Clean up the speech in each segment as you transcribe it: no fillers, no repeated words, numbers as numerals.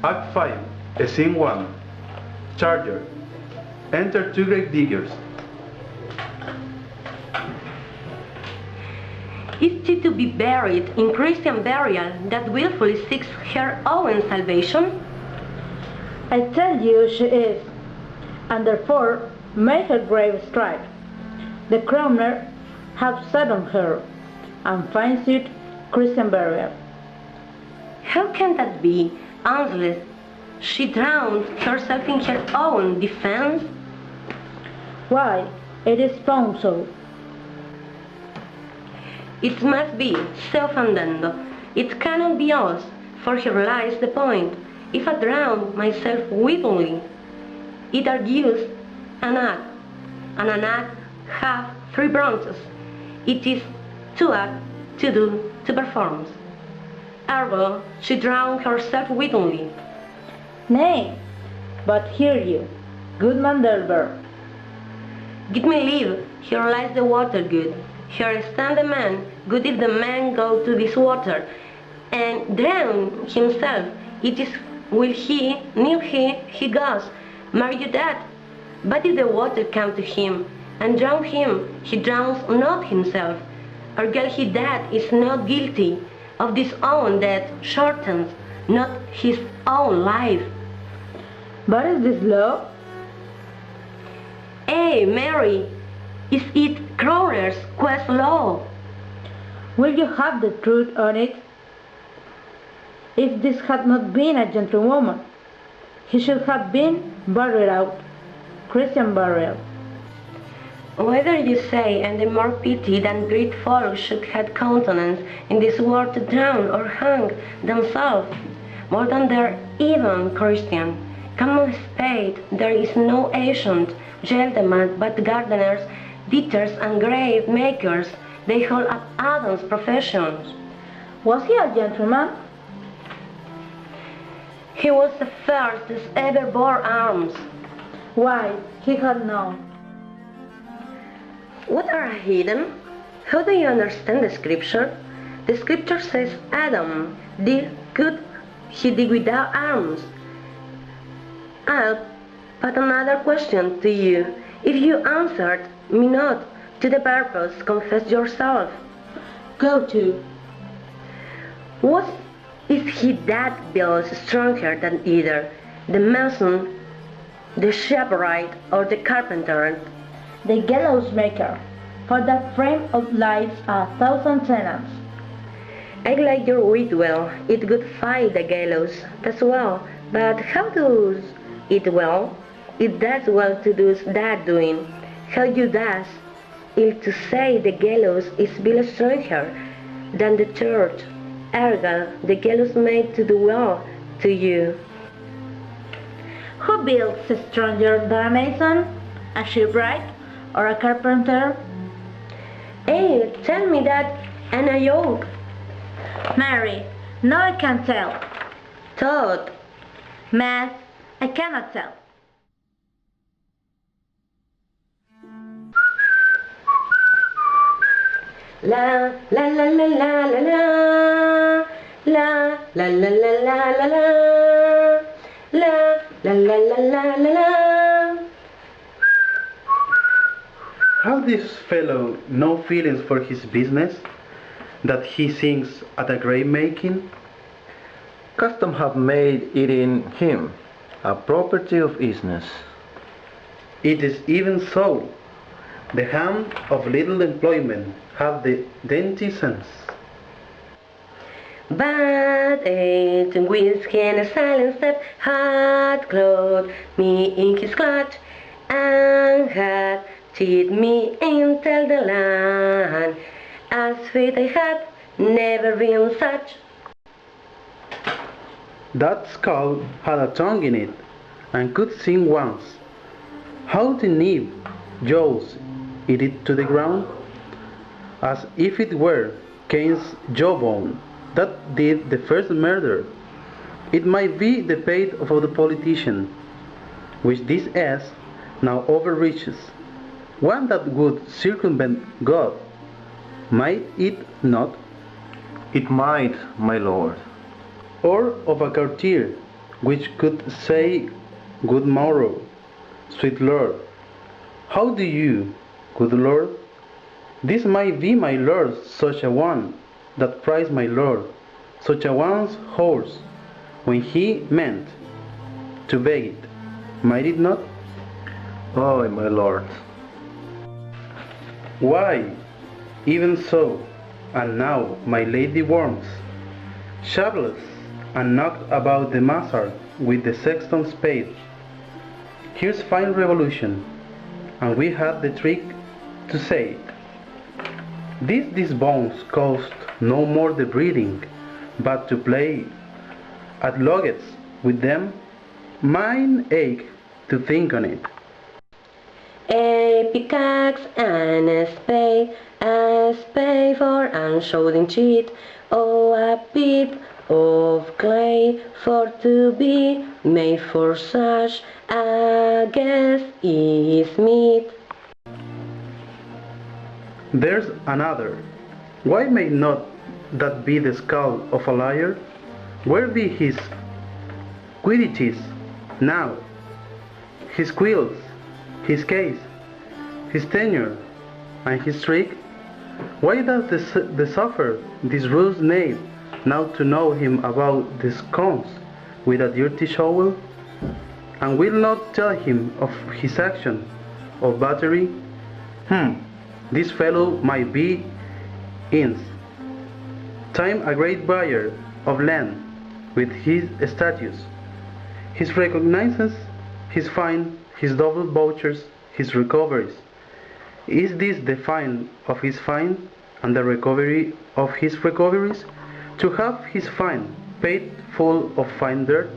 Act 5, Scene 1. Churchyard. Enter two grave diggers. Is she to be buried in Christian burial that willfully seeks her own salvation? I tell you she is, and therefore may her grave strive. The crowner hath sat on her, and finds it Christian burial. How can that be, unless she drowned herself in her own defense? Why, it is found so. It must be self-andando. It cannot be us, for here lies the point. If I drown myself willingly, it argues an act, and an act hath three branches. It is to act, to do, to perform. Ergo, she drowned herself willingly. Nay, but hear you, good man Delbert. Give me leave, here lies the water good. Here stand the man, good if the man go to this water, and drown himself. It is will he, near he goes, marry you that. But if the water come to him, and drown him, he drowns not himself. Ergo he that is not guilty of this own that shortens not his own life. But is this law? Eh, Mary, is it Crowner's quest law? Will you have the truth on it? If this had not been a gentlewoman, he should have been buried out, Christian burial. Whether you say, and the more pity than great folk should have countenance in this world to drown or hang themselves, more than their even Christian. Common spade, there is no ancient gentleman but gardeners, diggers and grave makers. They hold up Adam's professions. Was he a gentleman? He was the first that ever bore arms. Why, he had known. What are hidden? How do you understand the scripture? The scripture says Adam did good, he did without arms. I'll put another question to you. If you answered me not to the purpose, confess yourself. Go to. What is he that builds stronger than either the mason, the shipwright, or the carpenter? The gallows maker, for that frame of lives 1,000 tenants. I like your wit well. It would fight the gallows, that's well. But how does it well? It does well to do that doing. How you does it to say the gallows is built stronger than the church. Ergo, the gallows made to do well to you. Who builds stronger than a mason, a shipwright, or a carpenter? Hey, tell me that, and I yoke. Mary, no I can't tell. Todd. Math, I cannot tell. La la la la la la la la la la la la la la la la la la la. Have this fellow no feelings for his business, that he sings at a grave making? Custom have made it in him a property of business. It is even so. The hand of little employment have the dainty sense. But a whiskey and a silent step had clothed me in his clutch, and had cheated me into the land, as sweet I had never been such. That skull had a tongue in it, and could sing once. How the knee jaws it to the ground, as if it were Cain's jawbone that did the first murder. It might be the pate of the politician, which this ass now overreaches, one that would circumvent God. Might it not? It might, my lord. Or of a courtier, which could say, Good morrow, sweet Lord. How do you, good Lord? This might be my Lord, such a one that prized my Lord, such a one's horse, when he meant to beg it, might it not? Oh, my Lord. Why, even so, and now my lady warms, shaveless, and knocked about the mansard with the sexton's spade. Here's fine revolution, and we had the trick to say it. These bones cost no more the breeding, but to play at loggets with them, mine ache to think on it. A pickaxe and a spade for unshodden cheat. Oh, a bit of clay for to be made for such a guest is meet. There's another. Why may not that be the skull of a liar? Where be his quiddities now? His quills, his case, his tenure, and his trick? Why does the suffer this ruse knave now to know him about the scones with a dirty shovel, and will not tell him of his action of battery? This fellow might be in's time a great buyer of land with his status, his recognizance, his fine, his double vouchers, his recoveries. Is this the fine of his fine, and the recovery of his recoveries? To have his fine paid full of fine dirt?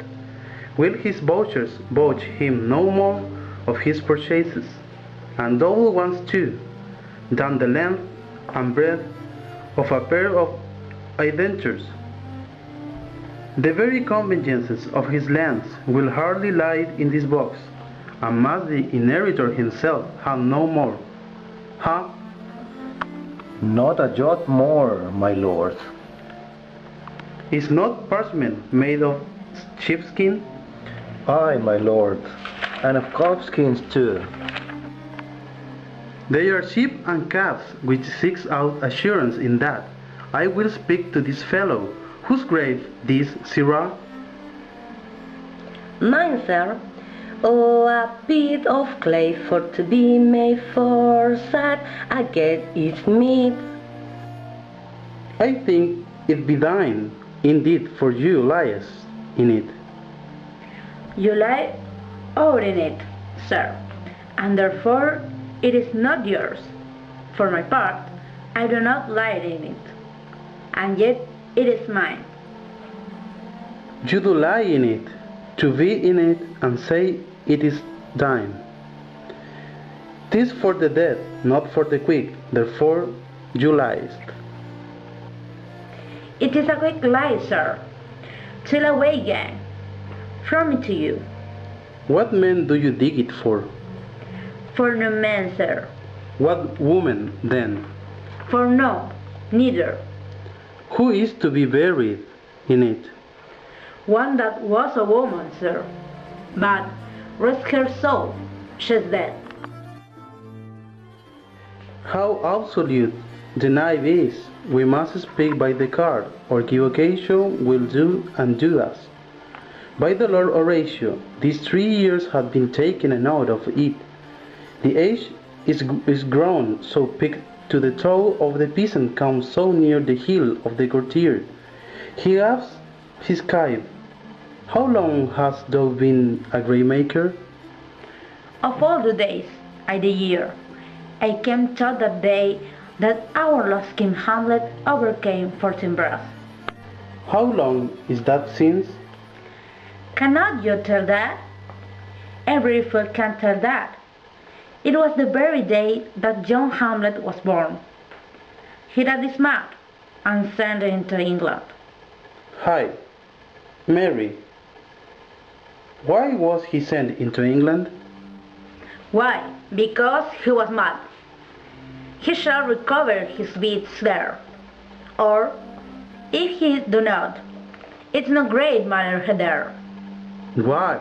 Will his vouchers vouch him no more of his purchases, and double ones too, than the length and breadth of a pair of indentures? The very conveniences of his lands will hardly lie in this box, and must the inheritor himself have no more? Ha! Not a jot more, my lord. Is not parchment made of sheepskin? Aye, my lord, and of calfskins too. They are sheep and calves which seeks out assurance in that. I will speak to this fellow. Whose grave this, sirrah? Mine, sir. Oh, a bit of clay for to be made for that I get its meat. I think it be thine, indeed, for you liest in it. You lie out in it, sir, and therefore it is not yours. For my part, I do not lie in it, and yet it is mine. You do lie in it, to be in it, and say it is thine. 'Tis for the dead, not for the quick, therefore you liest. It is a quick lie, sir. Till away again. From it to you. What man do you dig it for? For no man, sir. What woman, then? For no, neither. Who is to be buried in it? One that was a woman, sir. But rest her soul, she's dead. How absolute the knife is! We must speak by the card, or equivocation will do and do us. By the Lord Horatio, these 3 years have been taken a note of it. The age is grown so peaked to the toe of the peasant comes so near the heel of the courtier. He asks his scythe, How long hast thou been a greymaker? Of all the days, the year, I came to that day that our lost King Hamlet overcame 14 brass. How long is that since? Cannot you tell that? Every fool can tell that. It was the very day that young Hamlet was born. He had his map and sent it into England. Hi, Mary. Why was he sent into England? Why? Because he was mad. He shall recover his wits there. Or, if he do not, it's no great matter there. Why?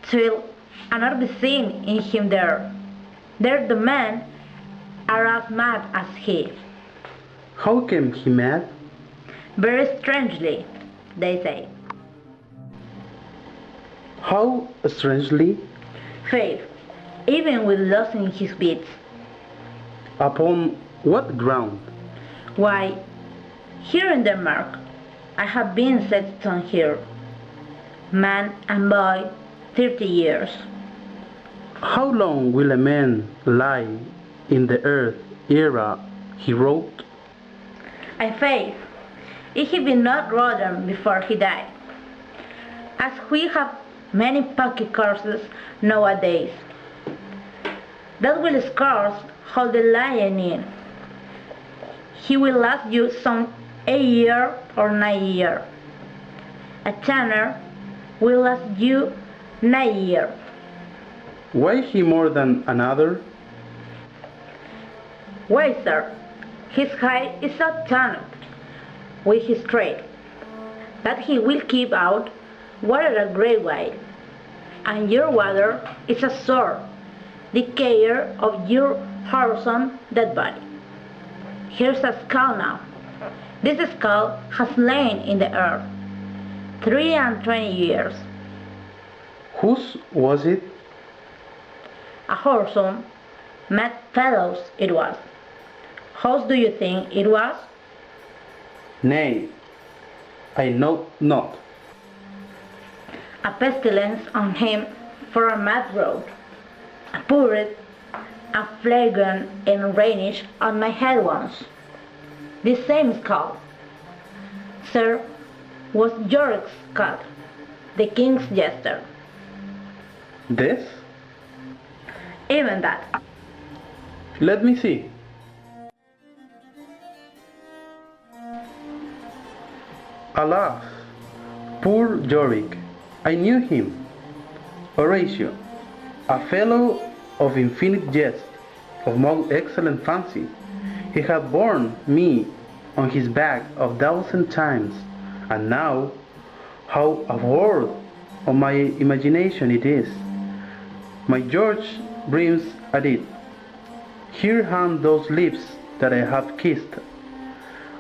Till another sin in him there. There the men are as mad as he. How came he mad? Very strangely, they say. How strangely? Faith, even with losing his beats. Upon what ground? Why, here in Denmark, I have been set stone here, man and boy, 30 years. How long will a man lie in the earth ere he wrote? I faith, if he be not rotten before he died. As we have many pocket courses nowadays, that will scarce hold the lion in. He will last you some 8 year or 9 year. A tanner will last you 9 year. Why he more than another? Why, sir, his hide is so tanned with his trade that he will keep out water a great while, and your water is a sore, the care of your wholesome dead body. Here's a skull now. This skull has lain in the earth 23 years. Whose was it? A wholesome, mad fellow's it was. Whose do you think it was? Nay, I know not. A pestilence on him for a mad road. I poured a flagon and rainish on my head once. This same skull, sir, was Yorick's cut, the king's jester. This? Even that. Let me see. Alas, poor Yorick, I knew him. Horatio, a fellow of infinite jest, of most excellent fancy. He had borne me on his back 1,000 times, and now, how a world of my imagination it is. My George brims at it. Here hang those lips that I have kissed,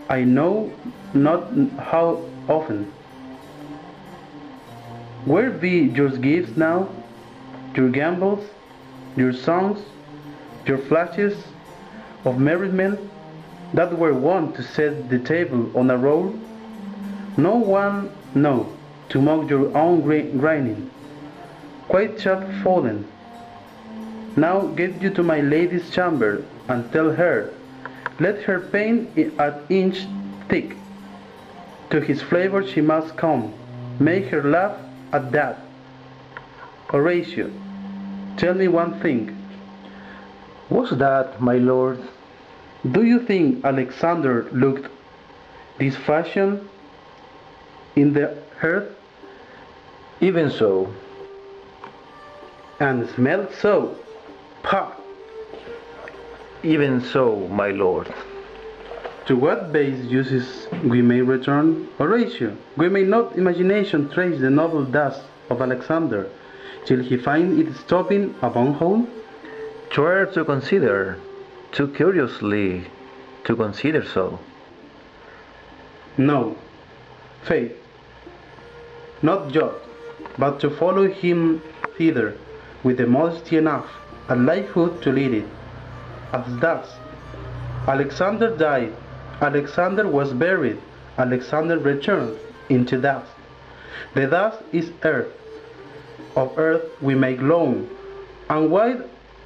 I know not how often. Where be your gifts now, your gambols, your songs, your flashes of merriment that were wont to set the table on a roll? No one, no, to mock your own grinding, quite chapfallen. Now get you to my lady's chamber, and tell her, let her paint an inch thick. To his flavor she must come, make her laugh at that. Horatio, tell me one thing. What's that, my lord? Do you think Alexander looked this fashion in the earth? Even so. And smelled so? Pah! Even so, my lord. To what base uses we may return? Horatio, we may not imagination trace the noble dust of Alexander, till he find it stopping a bunghole? Try to consider, too curiously to consider so. No, faith, not Jot, but to follow him thither, with the modesty enough, and lifehood to lead it. As thus, Alexander died, Alexander was buried, Alexander returned into dust. The dust is earth, of earth we make loam, and wide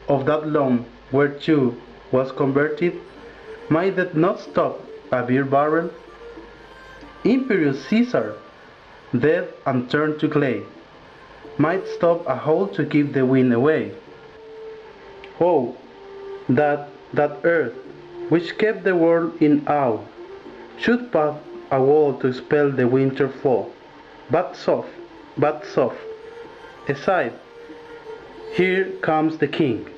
of that loam whereto was converted, might that not stop a beer barrel? Imperious Caesar, dead and turned to clay, might stop a hole to keep the wind away. Oh, that earth, which kept the world in awe, should pop a wall to expel the winter fall. But soft, aside, here comes the king.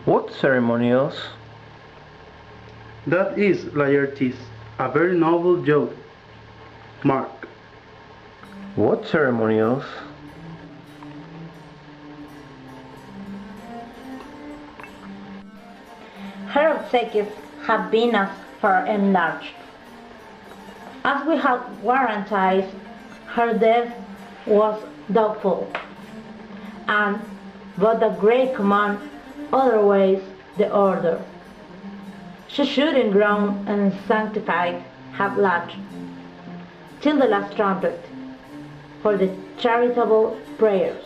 What ceremonials? That is, Laertes, a very noble joke. Mark. What ceremonials? Her obsequies have been asked for enlarged. As we have warranted, her death was doubtful, and but the great command otherwise the order. She should in ground and sanctified have lodged till the last trumpet for the charitable prayers.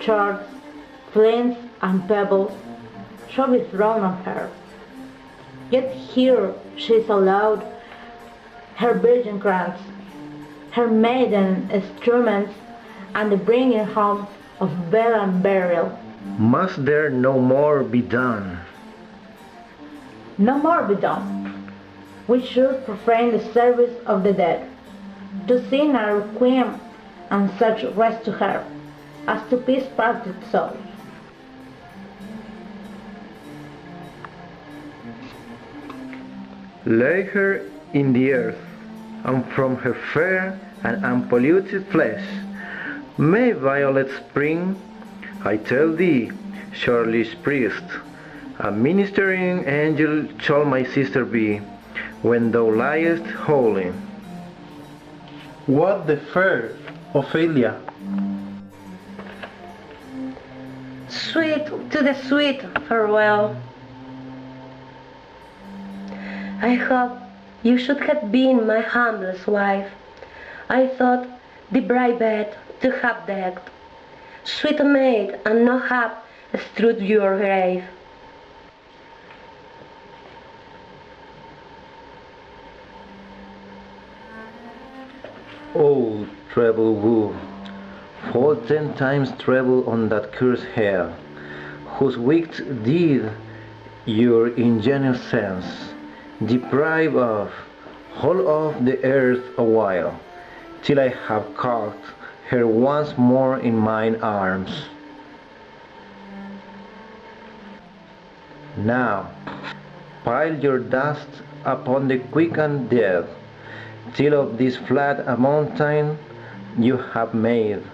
Shards, flints, and pebbles shall be thrown on her. Yet here she is allowed her virgin crowns, her maiden instruments, and the bringing home of bed and burial. Must there no more be done? No more be done. We should profane the service of the dead, to sing a requiem and such rest to her, as to peace parted souls. Lay her in the earth, and from her fair and unpolluted flesh may violets spring. I tell thee, churlish priest, a ministering angel shall my sister be, when thou liest holy. What the fair Ophelia? Sweet to the sweet, farewell. I hope you should have been my humblest wife. I thought the bride bed to have decked, sweet maid, and no hap strewed your grave. O treble woo, fall 10 times treble on that cursed hair, whose wicked deed your ingenious sense deprive of, hold off the earth awhile, till I have caught her once more in mine arms. Now, pile your dust upon the quickened dead, till of this flat a mountain you have made,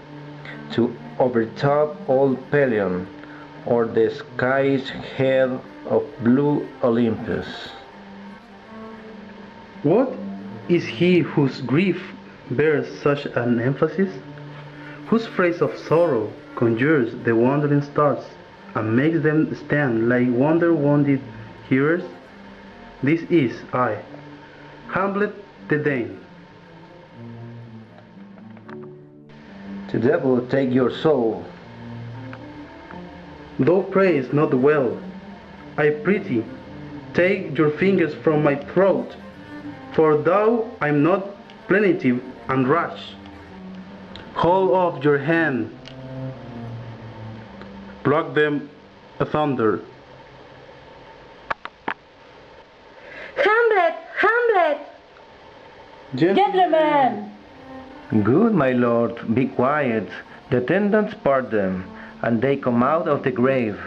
to overtop old Pelion, or the sky's head of blue Olympus. What is he whose grief bears such an emphasis? Whose phrase of sorrow conjures the wandering stars and makes them stand like wonder-wounded hearers? This is I, Hamlet the Dane. The devil take your soul. Thou prayest not well. I prithee, take your fingers from my throat, for though I am not plaintive and rash. Hold off your hand, pluck them asunder. Hamlet! Hamlet! Gentlemen! Good, my lord, be quiet. The attendants part them, and they come out of the grave.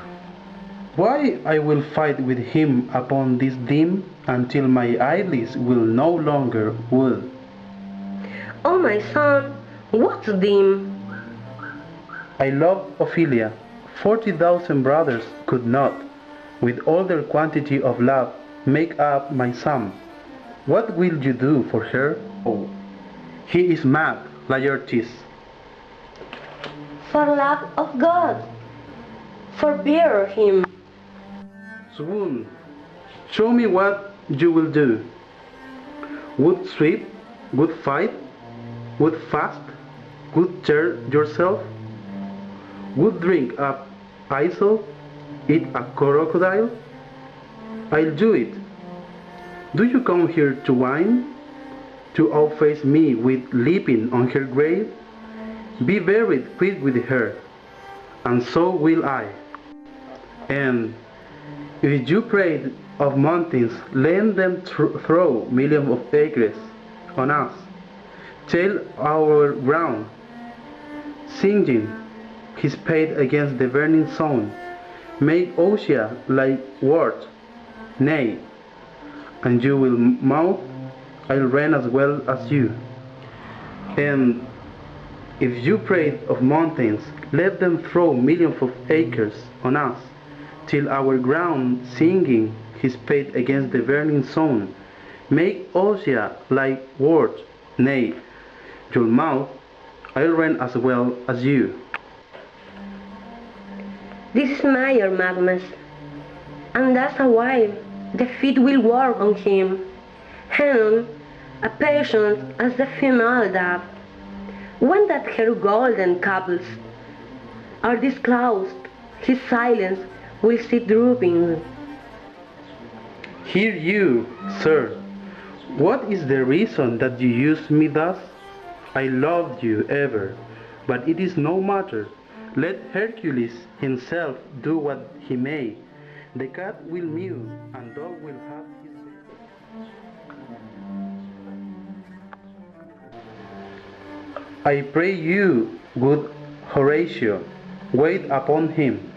Why I will fight with him upon this dim, until my eyelids will no longer wool. Oh, my son, what's dim? I love Ophelia. 40,000 brothers could not, with all their quantity of love, make up my sum. What will you do for her? Oh, he is mad, Laertes. For love of God, forbear him. Swoon, show me what you will do. Would sweep, would fight, would fast, would tear yourself, would drink up Isle, eat a crocodile? I'll do it. Do you come here to whine? To outface me with leaping on her grave? Be buried quick with her, and so will I. And if you prayed of mountains, let them throw millions of acres on us, till our ground, singing his paid against the burning sun, Make Osia like word, nay, and you will mouth, I'll reign as well as you. And if you prate of mountains, let them throw millions of acres on us, till our ground singing his fate against the burning sun. Make Osia like word, nay, your mouth, I'll reign as well as you. This is Mayor Magmas, and thus a while the feet will work on him, Hannon, a patient as the female dove. When that her golden couples are disclosed, his silence will sit drooping. Hear you, sir, what is the reason that you use me thus? I loved you ever, but it is no matter. Let Hercules himself do what he may. The cat will mew, and dog will have his way. I pray you, good Horatio, wait upon him.